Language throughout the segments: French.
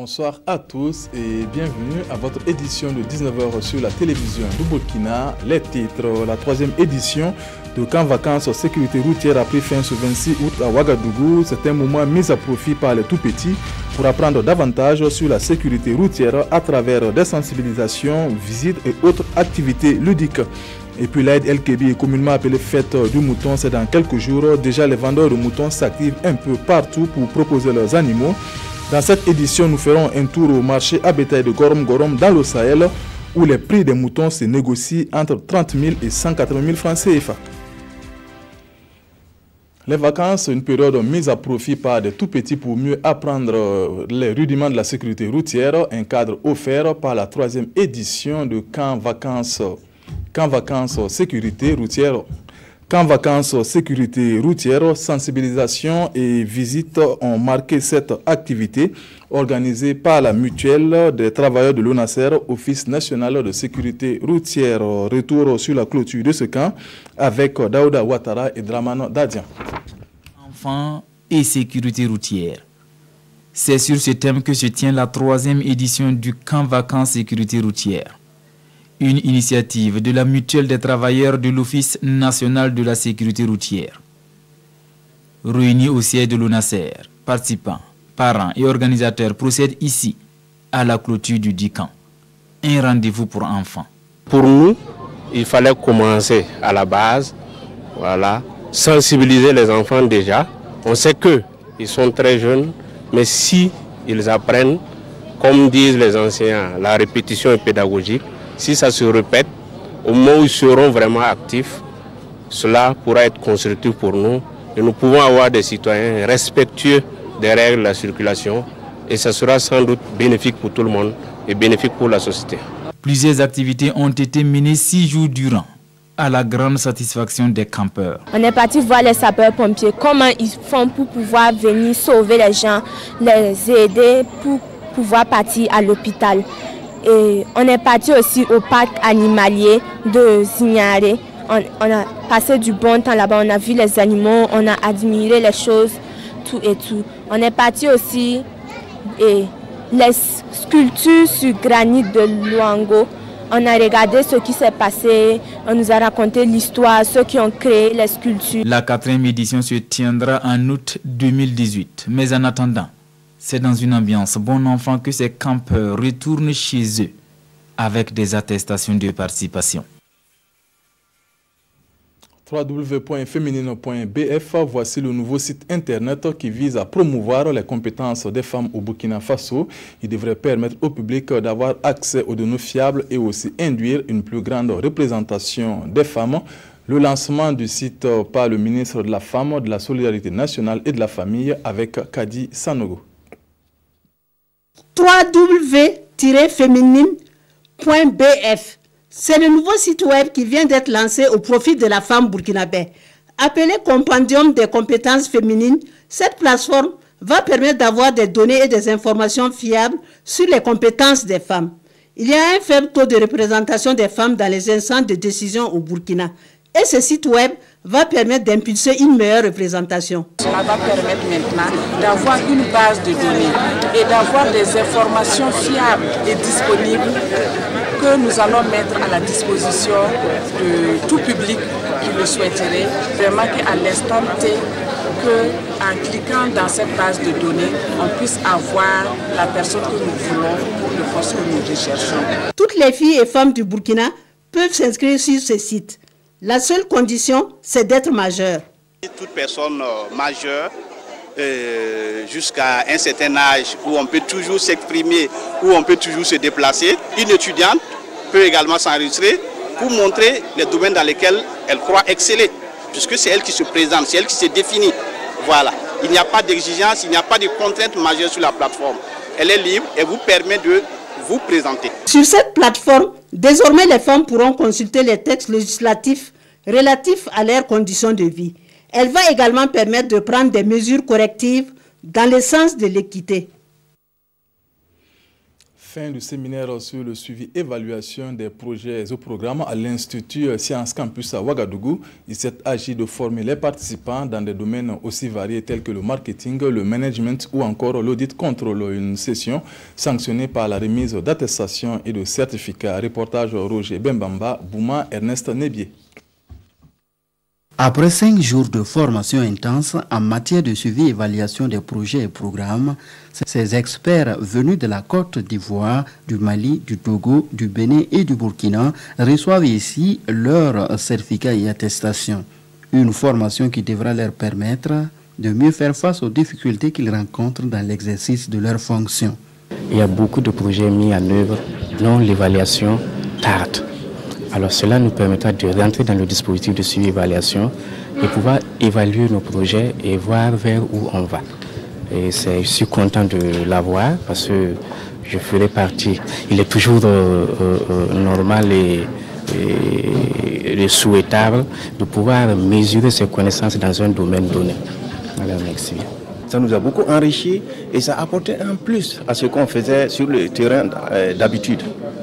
Bonsoir à tous et bienvenue à votre édition de 19h sur la télévision du Burkina. Les titres, la troisième édition de Camp Vacances Sécurité Routière a pris fin ce 26 août à Ouagadougou. C'est un moment mis à profit par les tout-petits pour apprendre davantage sur la sécurité routière à travers des sensibilisations, visites et autres activités ludiques. Et puis l'Aïd El-Kébi, communément appelée fête du mouton, c'est dans quelques jours. Déjà, les vendeurs de moutons s'activent un peu partout pour proposer leurs animaux. Dans cette édition, nous ferons un tour au marché à bétail de Gorom Gorom dans le Sahel, où les prix des moutons se négocient entre 30 000 et 180 000 francs CFA. Les vacances, une période mise à profit par des tout-petits pour mieux apprendre les rudiments de la sécurité routière, un cadre offert par la troisième édition de Camp Vacances Sécurité Routière. Camp Vacances Sécurité Routière, sensibilisation et visite ont marqué cette activité organisée par la mutuelle des travailleurs de l'ONASER, Office national de sécurité routière. Retour sur la clôture de ce camp avec Daouda Ouattara et Dramane Dadian. Enfants et sécurité routière. C'est sur ce thème que se tient la troisième édition du Camp Vacances Sécurité Routière. Une initiative de la mutuelle des travailleurs de l'Office national de la sécurité routière. Réunis au siège de l'ONASER, participants, parents et organisateurs procèdent ici à la clôture du dit camp. Un rendez-vous pour enfants. Pour nous, il fallait commencer à la base, voilà, sensibiliser les enfants déjà. On sait qu'ils sont très jeunes, mais si ils apprennent, comme disent les enseignants, la répétition est pédagogique. Si ça se répète, au moment où ils seront vraiment actifs, cela pourra être constructif pour nous. Et nous pouvons avoir des citoyens respectueux des règles de la circulation. Et ça sera sans doute bénéfique pour tout le monde et bénéfique pour la société. Plusieurs activités ont été menées 6 jours durant, à la grande satisfaction des campeurs. On est parti voir les sapeurs-pompiers, comment ils font pour pouvoir venir sauver les gens, les aider pour pouvoir partir à l'hôpital. Et on est parti aussi au parc animalier de Zignaré. On a passé du bon temps là-bas, on a vu les animaux, on a admiré les choses, tout et tout. On est parti aussi et les sculptures sur granit de Luango. On a regardé ce qui s'est passé, on nous a raconté l'histoire, ceux qui ont créé les sculptures. La 4e édition se tiendra en août 2018. Mais en attendant, c'est dans une ambiance bon enfant que ces campeurs retournent chez eux avec des attestations de participation. www.feminine.bf, voici le nouveau site internet qui vise à promouvoir les compétences des femmes au Burkina Faso. Il devrait permettre au public d'avoir accès aux données fiables et aussi induire une plus grande représentation des femmes. Le lancement du site par le ministre de la Femme, de la Solidarité nationale et de la Famille avec Kadi Sanogo. www.feminine.bf. C'est le nouveau site web qui vient d'être lancé au profit de la femme burkinabé. Appelé Compendium des compétences féminines, cette plateforme va permettre d'avoir des données et des informations fiables sur les compétences des femmes. Il y a un faible taux de représentation des femmes dans les instances de décision au Burkina. Et ce site web va permettre d'impulser une meilleure représentation. Cela va permettre maintenant d'avoir une base de données et d'avoir des informations fiables et disponibles que nous allons mettre à la disposition de tout public qui le souhaiterait. Vraiment qu'à l'instant T, qu'en cliquant dans cette base de données, on puisse avoir la personne que nous voulons pour le poste que nous recherchons. Toutes les filles et femmes du Burkina peuvent s'inscrire sur ce site. La seule condition, c'est d'être majeur. Toute personne majeure, jusqu'à un certain âge où on peut toujours s'exprimer, où on peut toujours se déplacer, une étudiante peut également s'enregistrer pour montrer les domaines dans lesquels elle croit exceller, puisque c'est elle qui se présente, c'est elle qui se définit. Voilà. Il n'y a pas d'exigence, il n'y a pas de contraintes majeures sur la plateforme. Elle est libre et vous permet de vous présenter. Sur cette plateforme, désormais les femmes pourront consulter les textes législatifs relatifs à leurs conditions de vie. Elle va également permettre de prendre des mesures correctives dans le sens de l'équité. Fin du séminaire sur le suivi et évaluation des projets et programmes à l'Institut Sciences Campus à Ouagadougou. Il s'est agi de former les participants dans des domaines aussi variés tels que le marketing, le management ou encore l'audit contrôle. Une session sanctionnée par la remise d'attestations et de certificats. Reportage Roger Bembamba, Bouma, Ernest Nebier. Après 5 jours de formation intense en matière de suivi et évaluation des projets et programmes, ces experts venus de la Côte d'Ivoire, du Mali, du Togo, du Bénin et du Burkina reçoivent ici leurs certificats et attestations. Une formation qui devra leur permettre de mieux faire face aux difficultés qu'ils rencontrent dans l'exercice de leurs fonctions. Il y a beaucoup de projets mis en œuvre dont l'évaluation tarde. Alors cela nous permettra de rentrer dans le dispositif de suivi et évaluation et pouvoir évaluer nos projets et voir vers où on va. Et je suis content de l'avoir parce que je ferai partie. Il est toujours normal et souhaitable de pouvoir mesurer ses connaissances dans un domaine donné. Alors merci. Ça nous a beaucoup enrichi et ça a apporté un plus à ce qu'on faisait sur le terrain d'habitude.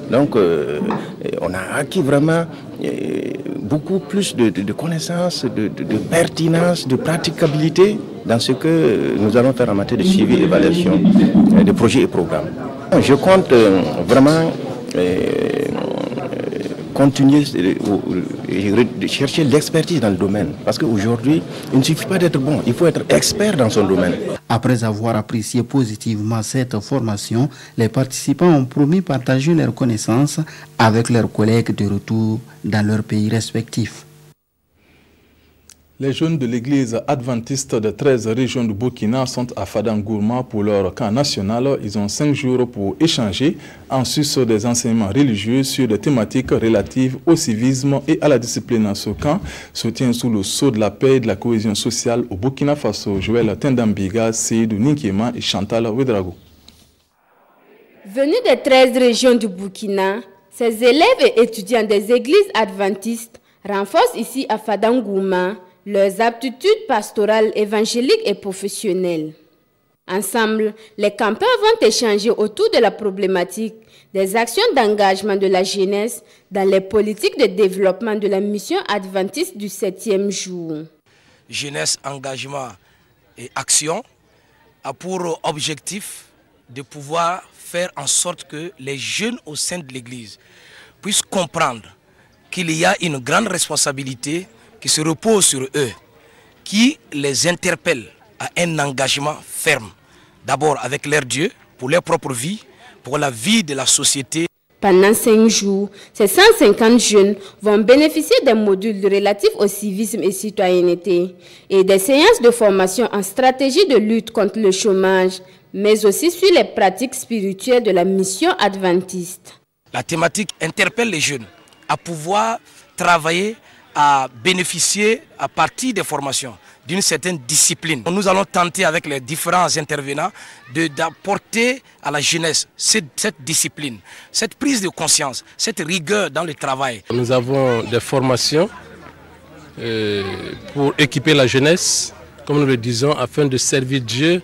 Donc on a acquis vraiment beaucoup plus de connaissances, de pertinence, de praticabilité dans ce que nous allons faire en matière de suivi et évaluation de projets et programmes. Je compte vraiment continuer de chercher l'expertise dans le domaine. Parce qu'aujourd'hui, il ne suffit pas d'être bon, il faut être expert dans son domaine. Après avoir apprécié positivement cette formation, les participants ont promis partager leurs connaissances avec leurs collègues de retour dans leurs pays respectifs. Les jeunes de l'église adventiste de 13 régions du Burkina sont à Fadangourma pour leur camp national. Ils ont 5 jours pour échanger en sus des enseignements religieux sur des thématiques relatives au civisme et à la discipline. Ce camp se tient sous le sceau de la paix et de la cohésion sociale au Burkina Faso. Joël Tendambiga, Seydou Ninkiema et Chantal Ouedrago. Venus des 13 régions du Burkina, ces élèves et étudiants des églises adventistes renforcent ici à Fadangourma leurs aptitudes pastorales, évangéliques et professionnelles. Ensemble, les campeurs vont échanger autour de la problématique des actions d'engagement de la jeunesse dans les politiques de développement de la mission adventiste du 7e jour. Jeunesse, engagement et action a pour objectif de pouvoir faire en sorte que les jeunes au sein de l'Église puissent comprendre qu'il y a une grande responsabilité qui se repose sur eux, qui les interpelle à un engagement ferme, d'abord avec leur Dieu, pour leur propre vie, pour la vie de la société. Pendant 5 jours, ces 150 jeunes vont bénéficier des modules relatifs au civisme et citoyenneté et des séances de formation en stratégie de lutte contre le chômage, mais aussi sur les pratiques spirituelles de la mission adventiste. La thématique interpelle les jeunes à pouvoir travailler, à bénéficier à partir des formations d'une certaine discipline. Nous allons tenter avec les différents intervenants d'apporter à la jeunesse cette discipline, cette prise de conscience, cette rigueur dans le travail. Nous avons des formations pour équiper la jeunesse, comme nous le disons, afin de servir Dieu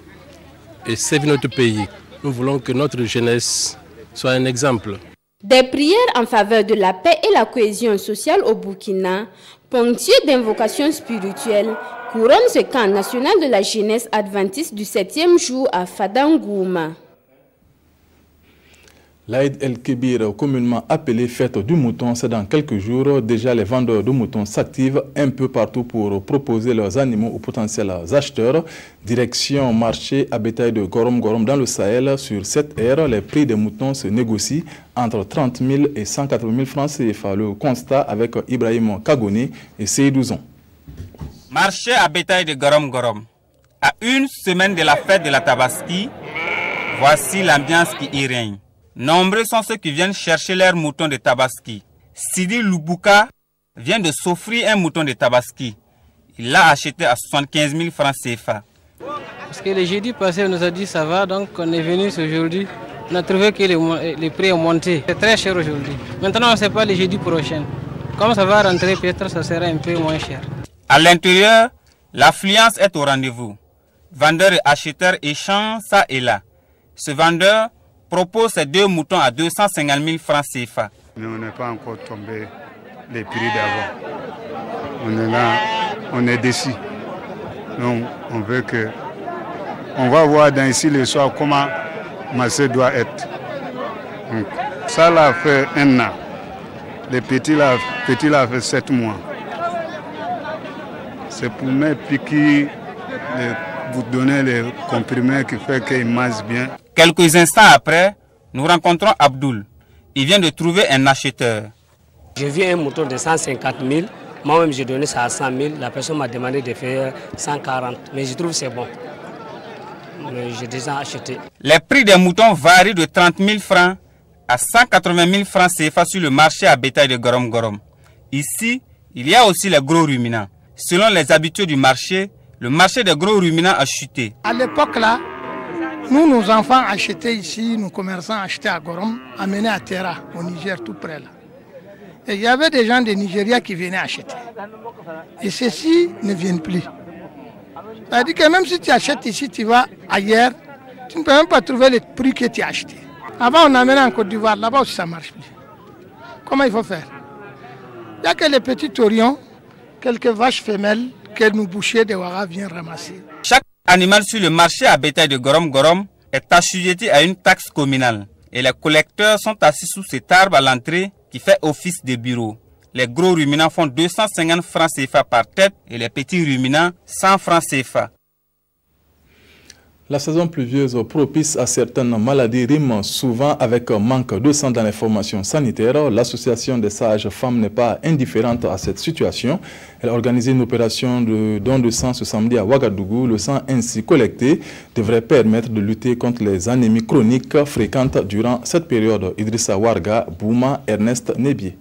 et servir notre pays. Nous voulons que notre jeunesse soit un exemple. Des prières en faveur de la paix et la cohésion sociale au Burkina, ponctuées d'invocations spirituelles, couronnent ce camp national de la jeunesse adventiste du 7e jour à Fadangourma. L'Aïd el-Kébir, communément appelée fête du mouton, c'est dans quelques jours. Déjà, les vendeurs de moutons s'activent un peu partout pour proposer leurs animaux aux potentiels acheteurs. Direction marché à bétail de Gorom Gorom dans le Sahel. Sur cette aire, les prix des moutons se négocient entre 30 000 et 180 000 francs CFA. Le constat avec Ibrahim Kagoni et Seydouzoun. Marché à bétail de Gorom Gorom. À une semaine de la fête de la Tabaski, voici l'ambiance qui y règne. Nombreux sont ceux qui viennent chercher leurs moutons de Tabaski. Sidi Lubuka vient de s'offrir un mouton de Tabaski. Il l'a acheté à 75 000 francs CFA. Parce que le jeudi passé, on nous a dit ça va, donc on est venu aujourd'hui. On a trouvé que les prix ont monté. C'est très cher aujourd'hui. Maintenant, on ne sait pas le jeudi prochain. Comme ça va rentrer, peut-être ça sera un peu moins cher. À l'intérieur, l'affluence est au rendez-vous. Vendeurs et acheteurs échangent ça et là. Ce vendeur propose ces 2 moutons à 250 000 francs CFA. Mais on n'est pas encore tombé les prix d'avant. On est là, on est déçus. Donc on veut que... On va voir dans ici le soir comment marché doit être. Donc, ça l'a fait 1 an. Les petits là fait 7 mois. C'est pour mes piquets, vous donner les comprimés qui fait qu'ils mangent bien. Quelques instants après, nous rencontrons Abdoul. Il vient de trouver un acheteur. J'ai vu un mouton de 150 000. Moi-même, j'ai donné ça à 100 000. La personne m'a demandé de faire 140. Mais je trouve que c'est bon. J'ai déjà acheté. Les prix des moutons varient de 30 000 francs à 180 000 francs CFA sur le marché à bétail de Gorom Gorom. Ici, il y a aussi les gros ruminants. Selon les habitués du marché, le marché des gros ruminants a chuté. À l'époque là, nous, nos enfants achetaient ici, nos commerçants achetaient à Gorom, amenaient à Terra, au Niger, tout près là. Et il y avait des gens de Nigeria qui venaient acheter. Et ceux-ci ne viennent plus. C'est-à-dire que même si tu achètes ici, tu vas ailleurs, tu ne peux même pas trouver le prix que tu as acheté. Avant, on amenait en Côte d'Ivoire, là-bas aussi ça ne marche plus. Comment il faut faire? Il n'y a que les petits taurions, quelques vaches femelles que nos bouchers de Ouara viennent ramasser. Chaque animal sur le marché à bétail de Gorom Gorom est assujetti à une taxe communale. Et les collecteurs sont assis sous cet arbre à l'entrée qui fait office de bureau. Les gros ruminants font 250 francs CFA par tête et les petits ruminants 100 francs CFA. La saison pluvieuse propice à certaines maladies rime souvent avec un manque de sang dans les formations sanitaires. L'association des sages-femmes n'est pas indifférente à cette situation. Elle a organisé une opération de don de sang ce samedi à Ouagadougou. Le sang ainsi collecté devrait permettre de lutter contre les anémies chroniques fréquentes durant cette période. Idrissa Warga, Bouma, Ernest Nebier.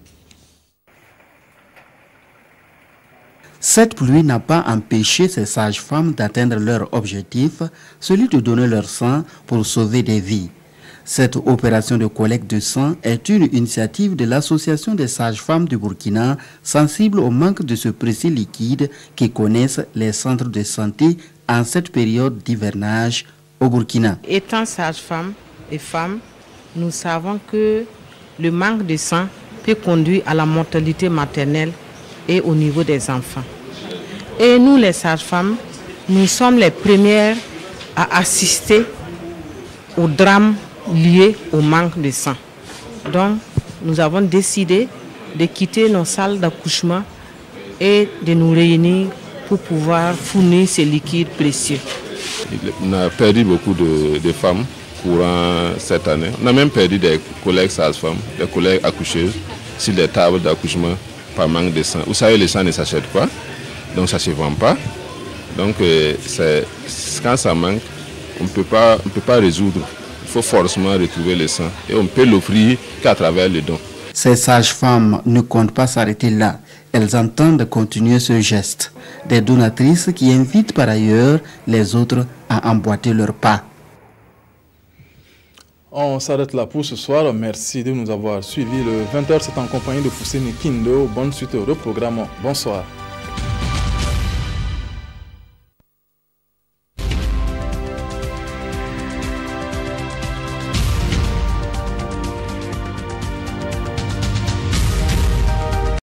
Cette pluie n'a pas empêché ces sages-femmes d'atteindre leur objectif, celui de donner leur sang pour sauver des vies. Cette opération de collecte de sang est une initiative de l'Association des sages-femmes du Burkina, sensible au manque de ce précieux liquide qui connaissent les centres de santé en cette période d'hivernage au Burkina. Étant sages-femmes et femmes, nous savons que le manque de sang peut conduire à la mortalité maternelle et au niveau des enfants. Et nous, les sages-femmes, nous sommes les premières à assister au drame lié au manque de sang. Donc, nous avons décidé de quitter nos salles d'accouchement et de nous réunir pour pouvoir fournir ces liquides précieux. On a perdu beaucoup de femmes courant cette année. On a même perdu des collègues sages-femmes, des collègues accoucheuses sur les tables d'accouchement par manque de sang. Vous savez, le sang ne s'achète pas, donc ça ne se vend pas. Donc quand ça manque, on ne peut pas résoudre. Il faut forcément retrouver le sang et on peut l'offrir qu'à travers le don. Ces sages-femmes ne comptent pas s'arrêter là. Elles entendent continuer ce geste. Des donatrices qui invitent par ailleurs les autres à emboîter leur pas. On s'arrête là pour ce soir. Merci de nous avoir suivis. Le 20h, c'est en compagnie de Fousseni Kindo. Bonne suite au programme. Bonsoir.